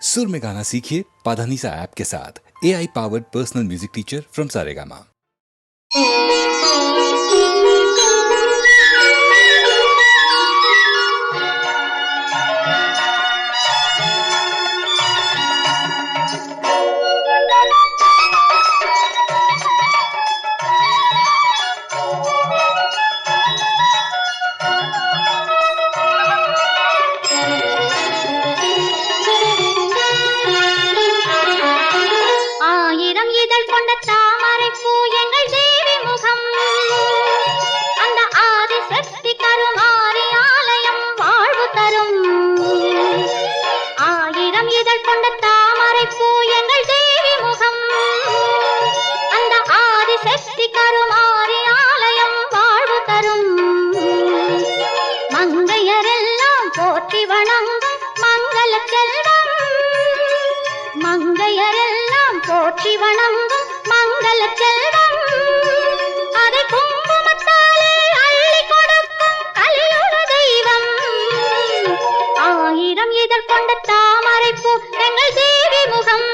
सुर में गाना सीखिए पाधानीसा ऐप के साथ। AI powered personal music teacher from Saregama. போற்றி வணங்கும் மங்கள செல்வம் அதை குங்குமத்தாலே அள்ளி கொடுக்கும் கலியுக தெய்வம். ஆயிரம் இதழ் கொண்ட தாமரை பூ எங்கள் தேவி முகம்.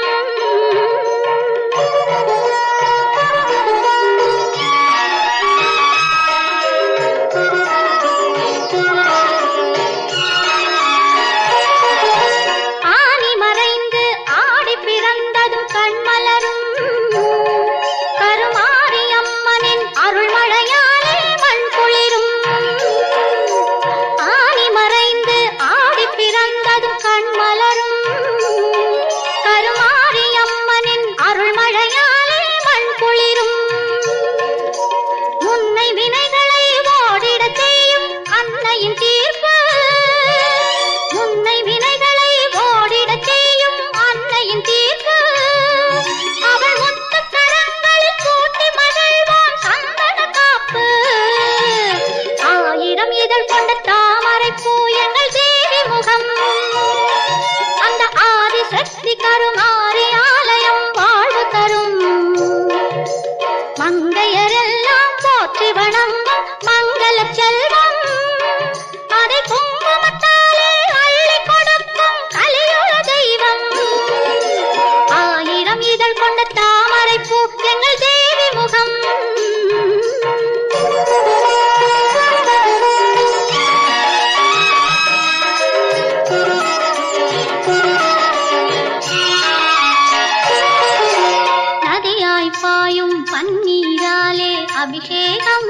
அபிஷேகம்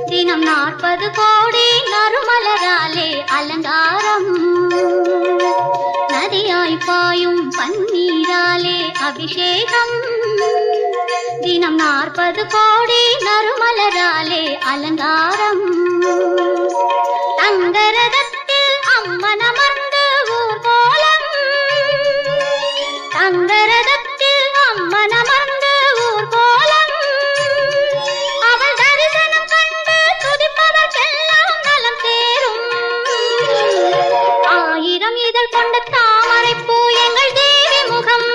தினம் 40 கோடி நறுமலராலே அலங்காரம். நதியாய் பாயும் பன்னீராலே அபிஷேகம் தினம் 40 கோடி நறுமலராலே அலங்காரம். தங்கரதத்தில் அம்மன் அமர்ந்து ஊர்கோலம், தங்கரதத்தில் அம்மன் அமர்ந்து ஊர்கோலம். ஆயிரம் இதழ் கொண்ட தாமரை பூ எங்கள் தேவி முகம்.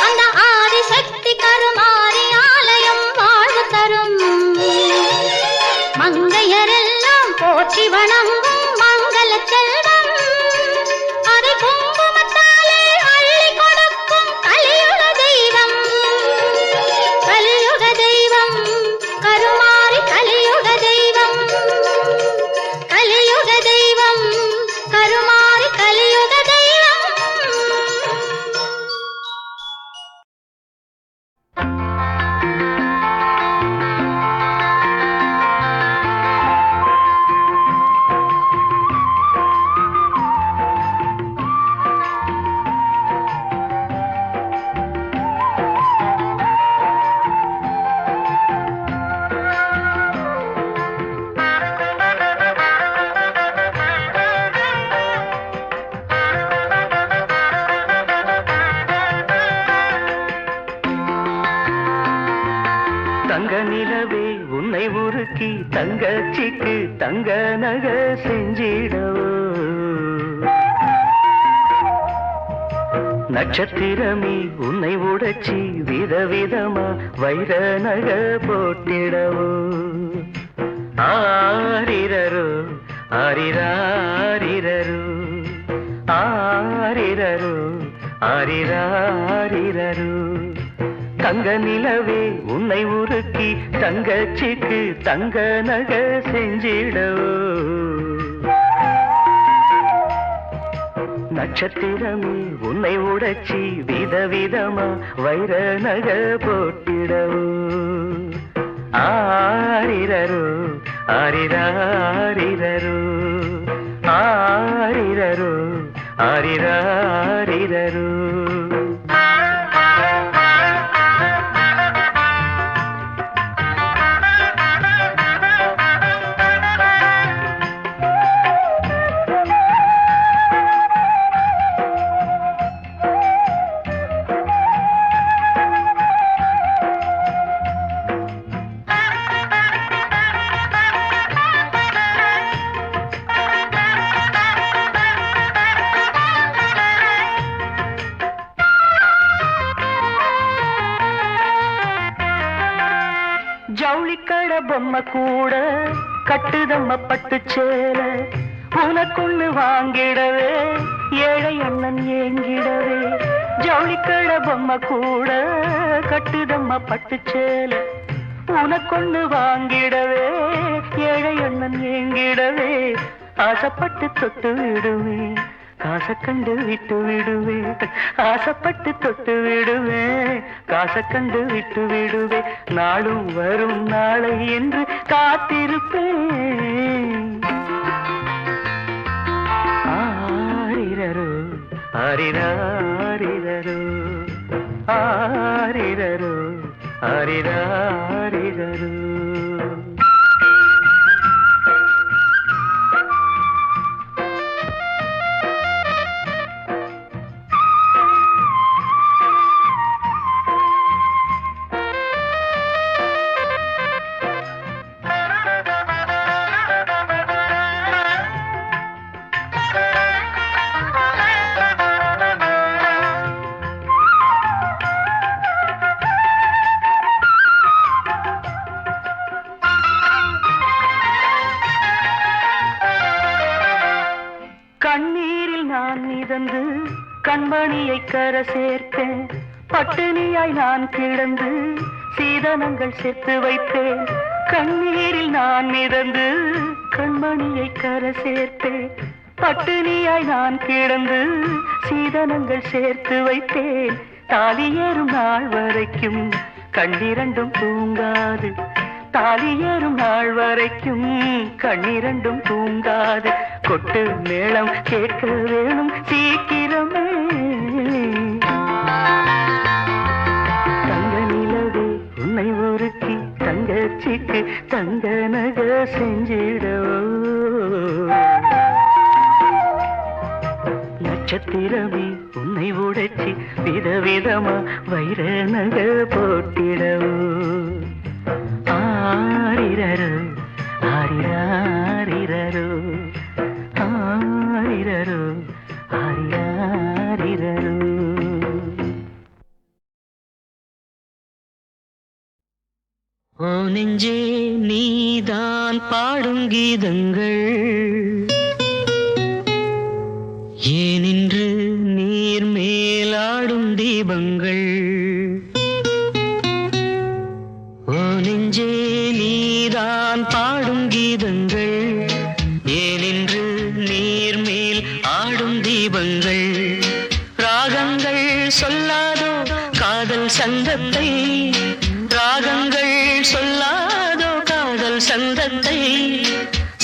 அந்த ஆதிசக்தி கருமாரி ஆலயம் வாழ்வு தரும். மங்கையரெல்லாம் போற்றி வணங்கும் மங்கள செல்வம் அதை குங்குமத்தாலே அள்ளி கொடுக்கும் கலியுக தெய்வம். கலியுக தெய்வம் கருமாரி கலியுக தெய்வம். கலியுக தெய்வம் கருமாரி கலியுக தெய்வம். தங்க நிலவே உன்னை உருக்கி தங்கச்சிக்கு தங்க நகை செஞ்சிடவோ. நட்சத்திரமே உன்னை உடைச்சி விதவிதமா வைர நகை போட்டிடவோ. ஆரிரரோ ஆரிராரிரரோ ஆ ஆரிரரு ஆரிராரிரரு தங்க நிலவே உன்னை உருக்கி தங்கச்சிக்கு தங்க நகை செஞ்சிடவோ நட்சத்திரமே உன்னை உடைச்சி விதவிதமா வைர நகை போட்டிடவோ ஆரிரரு ஆரிராரிரரு ஆரிரரு ஆரிராரிரரு ஜவுளிக்கட பொம்மை கூட கட்டுதம்ம பட்டு சேல உனக்குள்ளு வாங்கிடவே ஏழை அண்ணன் ஏங்கிடவே ஜவுளிக்கட பொம்மை கூட கட்டுதம்ம பட்டு சேல உனக்கொன்னு வாங்கிடவே ஏழை அண்ணன் ஏங்கிடவே ஆசைப்பட்டு தொட்டு விடுவேன் காசை கண்டு விட்டு விடுவேன் ஆசைப்பட்டு தொட்டு விடுவேன் காசை கண்டு விட்டு விடுவேன் நாளும் வரும் நாளை என்று காத்திருப்பேன் ஆரிரரு ஆரிராரிரரு ஆரிரரு ஆரிராரிரரு கண்ணீரில் நான் மிதந்து கண்மணியை கர சேர்த்தேன் பட்டினியாய் நான் கிடந்து சீதனங்கள் சேர்த்து வைத்தேன் கண்ணீரில் நான் மிதந்து கண்மணியை கர சேர்த்தேன் பட்டினியாய் நான் கிடந்து சீதனங்கள் சேர்த்து வைத்தேன் தாலி ஏறும் நாள் வரைக்கும் கண்ணிரண்டும் தூங்காது தாலி ஏறும் நாள் வரைக்கும் கண்ணிரண்டும் தூங்காது கொட்டு மேளம் கேட்க வேணும் சீக்கிரமே தங்க நிலவே உன்னை உருக்கி தங்கச்சிக்கு தங்க நகை செஞ்சிடவோ நட்சத்திரமே உன்னை உடைச்சி விதவிதமா வைர நகை போட்டிடவோ ஆரிரரு ஆரிராரிரரு ஆரிரரு ஆரிராரிரரு ஓ நெஞ்சே நீதான் பாடும் கீதங்கள் ஏனின்று நீர் மேலாடும் தீபங்கள் ஓ நெஞ்சே நீதான் பாடும் கீதங்கள் ஏனின்று நீர் மேல் ஆடும் தீபங்கள் ராகங்கள் சொல்லாதோ காதல் சங்கத்தை ராகங்கள் சொல்லாதோ காதல் சங்கத்தை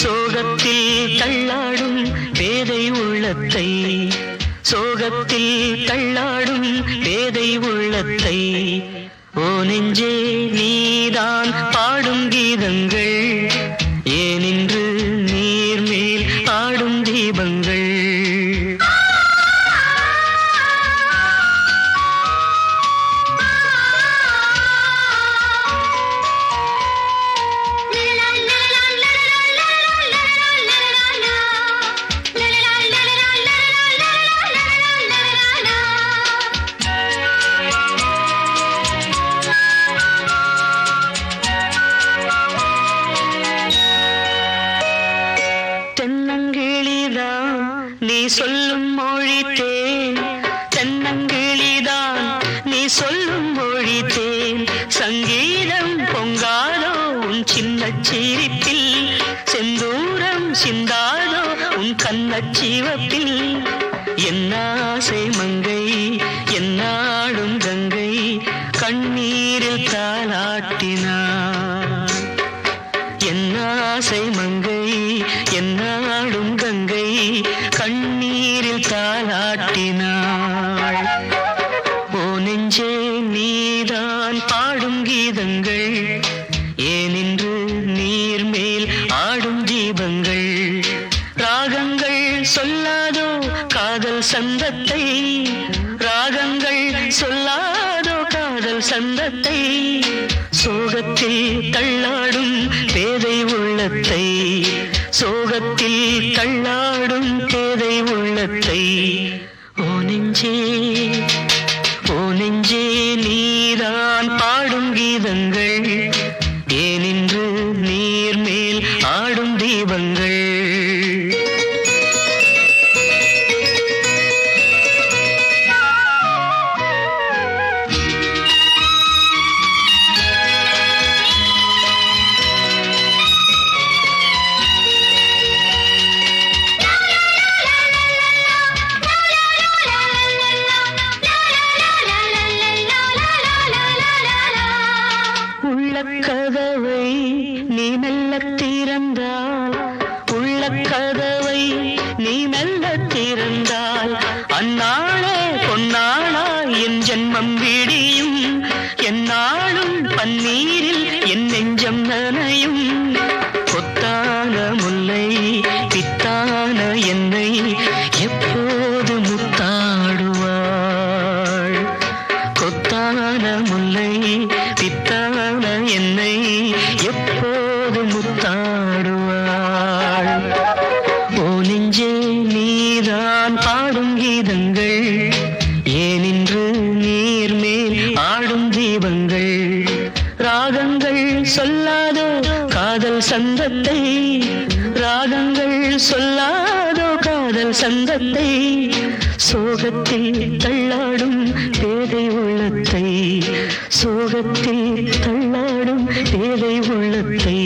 சோகத்தில் தள்ளாடும் பேதை உள்ளத்தை சோகத்தில் தள்ளாடும் பேதை உள்ளத்தை ஓ நெஞ்சே நீதான் பாடும் கீதங்கள் ஏனின்று நீர் மேல் ஆடும் தீபங்கள் என் ஆசை மங்கை என்னாடும் கங்கை கண்ணீரில் தாலாட்டினாள். என் ஆசை மங்கை என்னாடும் கங்கை கண்ணீரில் தாலாட்டினாள். ஓ நெஞ்சே நீதான் பாடும் கீதங்கள் ஏனின்று நீர் மேல் ஆடும் தீபங்கள். ராகங்கள் சொல்லாதோ காதல் சந்தத்தை, ராகங்கள் சொல்லாதோ காதல் சந்தத்தை. சோகத்தில் தள்ளாடும் பேதை உள்ளத்தை, சோகத்தில் தள்ளாடும் பேதை உள்ளத்தை. ஓ நெஞ்சே ஓ நெஞ்சே நீதான் பாடும் கீதங்கள் ஏனின்று நீர் மேல் ஆடும் தீபங்கள். உள்ளக்கதவை நீ மெல்ல திறந்தால், உள்ளக்கதவை நீ மெல்ல திறந்தால் அந்நாளே பொன்னாளா என் ஜென்மம் விடியும். என்னாலும் பன்னீரில் என் நெஞ்சம் நனையும். கொத்தான முல்லை பித்தான என்னை எப்போது முத்தாடுவாள். கொத்தான முல்லை பித்தான என்னை எப்போது முத்தாடுவாள். ஓ நெஞ்சே நீதான் பாடும் கீதங்கள் ஏனின்று நீர் மேல் ஆடும் தீபங்கள். ராகங்கள் சொல்லாதோ காதல் சந்தத்தை, ராகங்கள் சொல்லாதோ காதல் சந்தத்தை. சோகத்தில் தள்ளாடும் பேதை உள்ளத்தை, சோகத்தில் தள்ளாடும் பேதை உள்ளத்தை.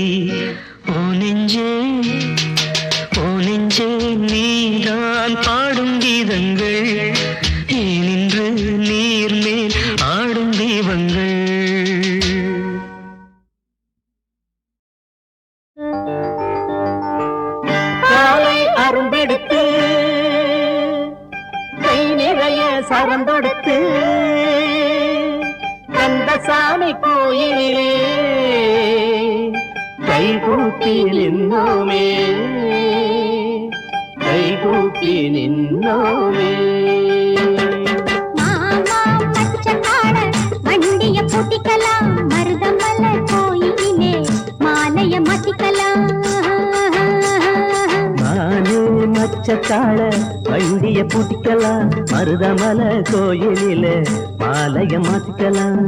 ஓ நெஞ்சே ஓ நெஞ்சே நீதான் பாடும் கீதங்கள் ஏனின்று நீர் மேல் ஆடும் தீபங்கள். காலை அரும்பெடுத்து கை நிறைய சரந்தொடுத்து கந்தசாமி கோயிலே கைகூப்பி நின்னோமே, கைகூப்பி நின்னோமே. மாமா பச்சைக்கார வண்டிய பூட்டிக்கலாம், மருதமல கோயிலே மாலைய மாத்திக்கலாம். நானே மச்சத்தாழ வண்டிய பூட்டிக்கலாம், மருதமல கோயிலில மாலைய மாத்திக்கலாம்.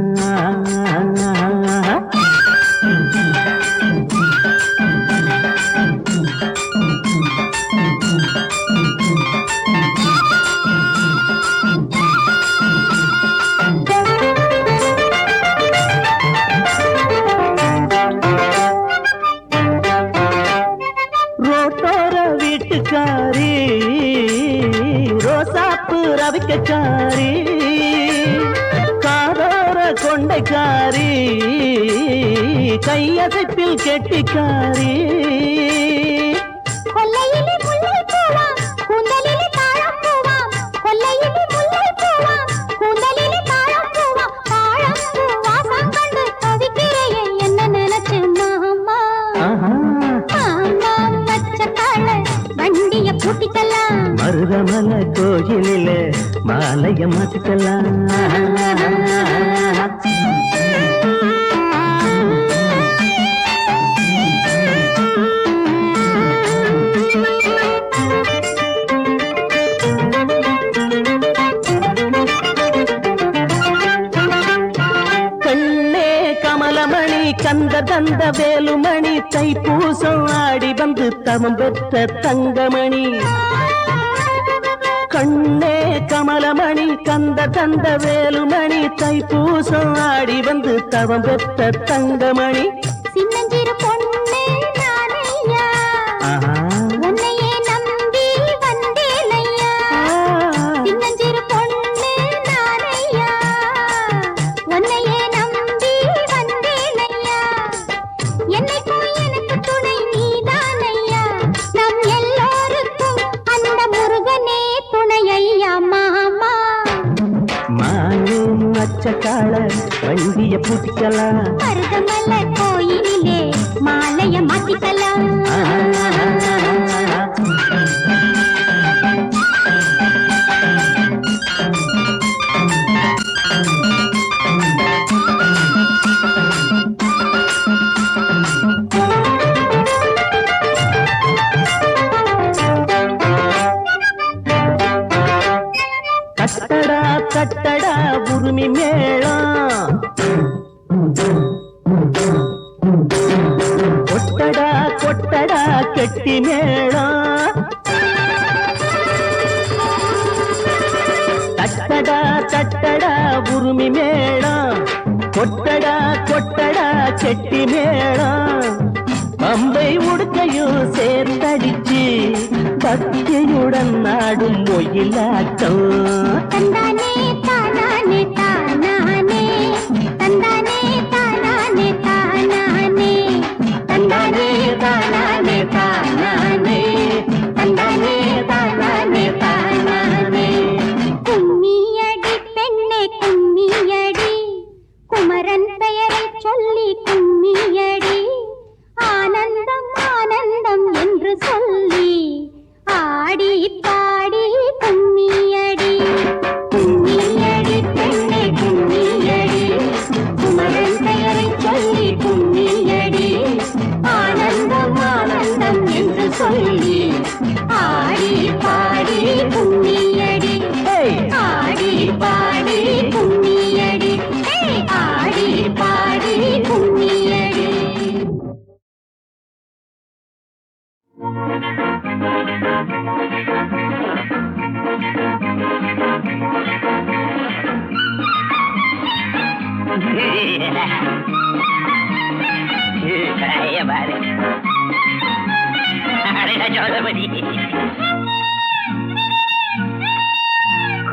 ரோட்டோர வீட்டுக்காரி ரோசாப்பு ரவிக்கச்சாரி, காதோர கொண்டைக்காரி கையசைப்பில் கெட்டிக்காரி. கொல்லையிலே முல்லை பூவாம் கூந்தலிலே தாழம் பூவாம், கொல்லையிலே முல்லை பூவாம் கூந்தலிலே தாழம் பூவாம். தாழம் பூ வாசம் கண்டு தவிக்கிறையே என்ன நினைச்சு மாமா. மாமா பச்சைக்கார வண்டிய பூட்டிக்கலாம், மருதமல கோயிலில மாலைய மாத்திக்கலாம். கண்ணே கமலமணி கந்த தந்த வேலுமணி, தைப்பூசம் ஆடி வந்து தவம் பெற்ற தங்கமணி. கண்ணே கமலமணி கந்த தந்த வேலுமணி, தைப்பூசம் ஆடி வந்து தவம் பெற்ற தங்கமணி. சின்னஞ்சிறு பொண்ணு நானையா, உன்னையே நம்பி வந்தேனையா. பச்சை காள வண்டிய பூட்டிக்கலாம். மருதமலை கோயிலிலே மாலைய மாத்திக்கலாம். கட்டடா கட்டடா உரிமை மேளம், கொட்டடா கொட்டடா கெட்டி மேளம். கட்டடா கட்டடா உரிமை மேளம், கொட்டடா கொட்டடா கெட்டி மேளம். பம்பை உடுக்கையும் சேர்ந்தடிச்சு பக்தியுடன் நாடும் ஒயிலாட்டம். தந்தானே தானானே தானானே, தந்தானே தானானே தானானே, தந்தானே தானானே தானானே, தந்தானே தானானே தானானே. கும்மியடி பெண்ணே கும்மியடி, குமரன் பெயரை சொல்லி கும்மியடி. ஆனந்தம் ஆனந்தம் என்று சொல்லி ஆடி பாடி கும்மியடி. கும்மியடி பெண்ணே கும்மியடி, குமரன் பெயரை சொல்லி கும்மியடி. ஆனந்தம் ஆனந்தம் என்று சொல்லி ஆடி பாடி கும்மியடி. ஆடி பாடி கும்மியடி, ஆடி பாடி கும்மியடி.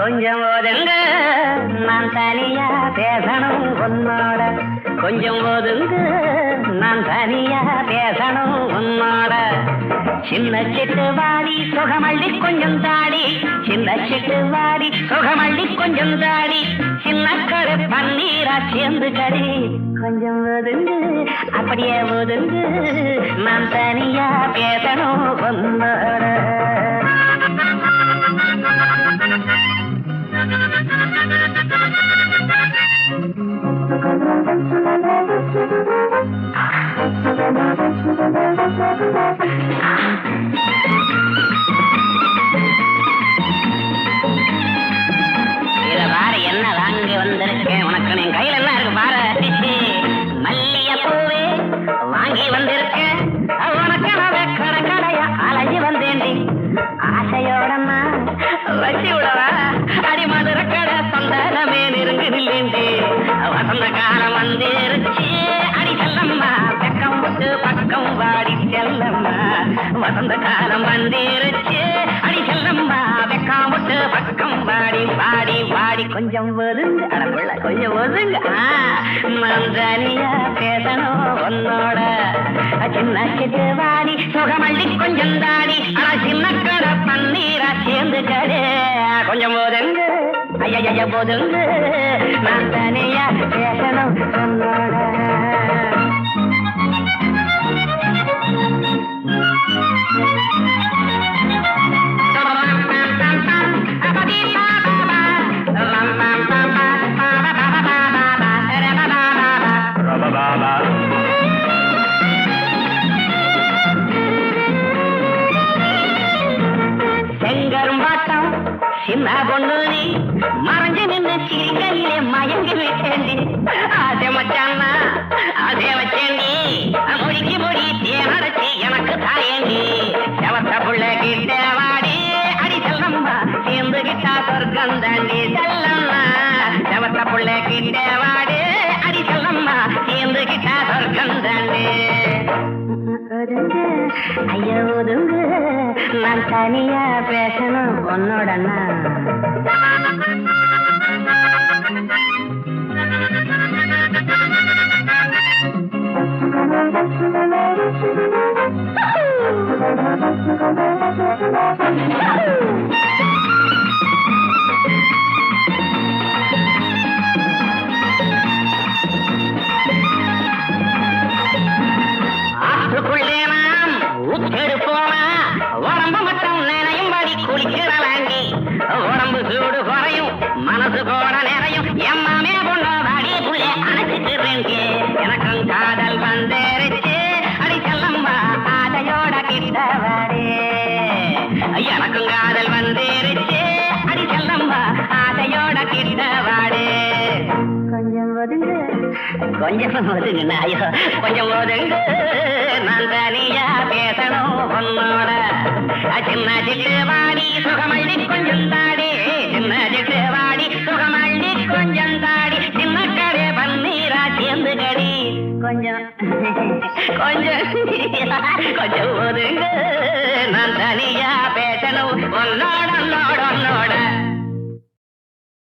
கொஞ்சம் ஒதுங்க நான் தனியா பேசணும் உன்னோட, கொஞ்சம் ஒதுங்க நான் தனியா பேசணும் உன்னோட. சின்ன சிட்டு வாடி சுகமள்ளி கொஞ்சம் தாடி, சின்ன சிட்டு வாடி சுகமள்ளி கொஞ்சம் தாடி. சின்ன கடை பன்னீரா சேர்ந்து கடி. கொஞ்சம் ஒதுங்கு அப்படியே ஒதுங்கு நான் தனியா பேசணும் உன்னோட. இத பாரு என்ன வாங்கி வந்திருக்கேன் உனக்கு. என் கையில என்ன இருக்கு பாரு. மல்லிய பூவே வாங்கி வந்திருக்கேன் உனக்கு. நான் கடை கடையா அலைஞ்சி வந்தேன்டி. ஆசையோட வச்சு விடவா அடி மதுர கடை சொந்தமே நெருங்கு நில்லேண்டி. வசந்த காலம் வந்துருச்சு அடி செல்லம்மா, பக்கம் விட்டு பக்கம் வாடி செல்லம்மா. வசந்த காலம் வந்துருச்சு அடி செல்லம்மா, பக்கம் விட்டு பக்கம் வாடி வாடி வாடி. கொஞ்சம் ஒதுங்க அடக்குள்ள கொஞ்சம் ஒதுங்க. நான் தனியா பேசணும் உன்னோட. சின்ன சிட்டு வாடி சுகமள்ளி கொஞ்சம் தாடி. ஆனா சின்ன கடை பன்னீரா சேர்ந்து கடை. கொஞ்சம் ஒதுங்க ஐயா ஒதுங்க நான் தனியா பேசணும் உன்னோட. செங்கரும்பாட்டம் சின்ன பொண்ணு நீ மறைஞ்சு நின்று சிரிக்கையிலே மயங்கி விட்டேண்டி. ஆசை மச்சான்னா ஆசை வச்சேண்டி. முடிக்கு முடி தேனடைச்சி எனக்கு தாயேண்டி. செவத்த புள்ள கிட்ட வாடி அடி செல்லம்மா, சேர்ந்து கிட்டா சொர்க்கம் தாண்டி செல்லம்மா. செவத்த புள்ள கிட்ட வாடி அடி செல்லம்மா, சேர்ந்து கிட்டா சொர்க்கம் தாண்டி. ஐயோ ஒதுங்க நான் தனியா பேசணும் உன்னோடனா. மனசு போன நேரையும் எம்மாமே பொண்ணு வாடி புள்ளே அணைச்சிக்கிறேன் எனக்கும் காதல் வந்துருச்சு அடி செல்லம்மா ஆதையோட கிட்ட வாடே எனக்கும் காதல் வந்துருச்சு அடி செல்லம்மா ஆதையோட கிட்ட வாடே கொஞ்சம் ஒதுங்க ஐயோ கொஞ்சம் ஒதுங்க நான் தனியா பேசணும் உன்னோட சின்ன சிட்டு வாடி சுகமள்ளி கொஞ்சம் தாடி சின்ன சிட்டு வாடி சுகமள்ளி கொஞ்சம் தாடி சின்ன கடை பன்னீரா சேர்ந்து கடி கொஞ்சம் கொஞ்சம் கொஞ்சம் ஒதுங்க நான் தனியா பேசணும் உன்னோட